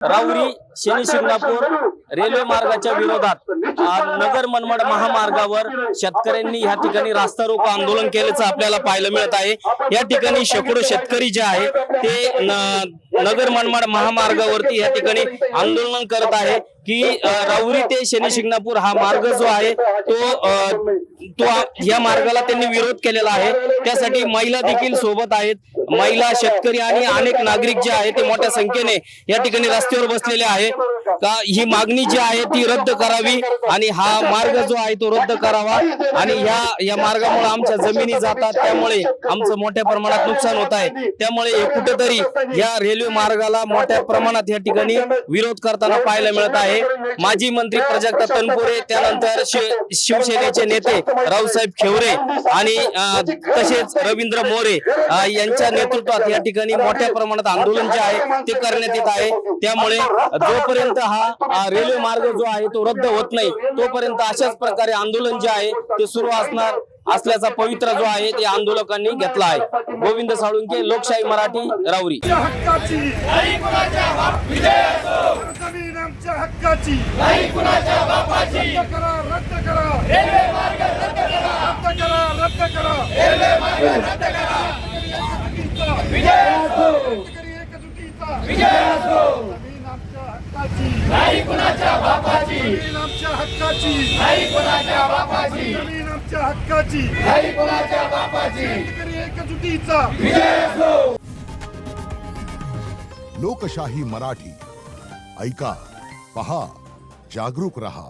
Rahuri Shani Shingnapur railway मार्गाच्या विरोधात नगर मनमाड महामार्गावर शेतकऱ्यांनी या ठिकाणी रास्ता रोको आंदोलन केल्याचं आपल्याला पाहायला मिळत आहे। या ठिकाणी शेकडो शेतकरी जे आहे ते नगर मनमाड महामार्गावरती या ठिकाणी आंदोलन करत आहे की राऊरी ते शनी शिंगणापूर हा मार्ग जो आहे तो या मार्गाला त्यांनी विरोध केलेला आहे। त्यासाठी महिला देखील सोबत आहेत। महिला, शेतकरी आणि अनेक नागरिक जे आहेत ते मोठ्या संख्येने या ठिकाणी रस्त्यावर बसलेले आहेत का ही मागणी जी आहे ती रद्द करावी आणि हा मार्ग जो आहे तो रद्द करावा आणि या मार्गामुळे आमच्या जमिनी जातात, त्यामुळे आमचं मोठ्या प्रमाणात नुकसान होत आहे। त्यामुळे कुठेतरी या रेल्वे मार्गाला मोठ्या प्रमाणात या ठिकाणी विरोध करताना पाहायला मिळत आहे। माजी मंत्री प्राजक्ता तनपुरे, त्यानंतर शिवसेनेचे नेते रावसाहेब खेवरे आणि तसेच रवींद्र मोरे यांच्या नेतृत्वात या ठिकाणी मोठ्या प्रमाणात आंदोलन जे आहे ते करण्यात येत आहे। त्यामुळे जोपर्यंत हा रेल्वे मार्ग जो आहे तो रद्द होत नाही तोपर्यंत अशाच प्रकारे आंदोलन जे आहे ते सुरू असल्याचा पवित्रा जो आहे ते आंदोलकांनी घेतला आहे। गोविंद साळुंके, लोकशाही मराठी, राऊरी। नाही कुणाच्या बापाची, जमीन आमच्या हक्काची, नाही कुणाच्या बापाची, जमीन आमच्या हक्काची, नाही कुणाच्या बापाची, शेतकरी एकजुटीचा विजय असो। लोकशाही मराठी ऐका, पहा, जागरूक रहा।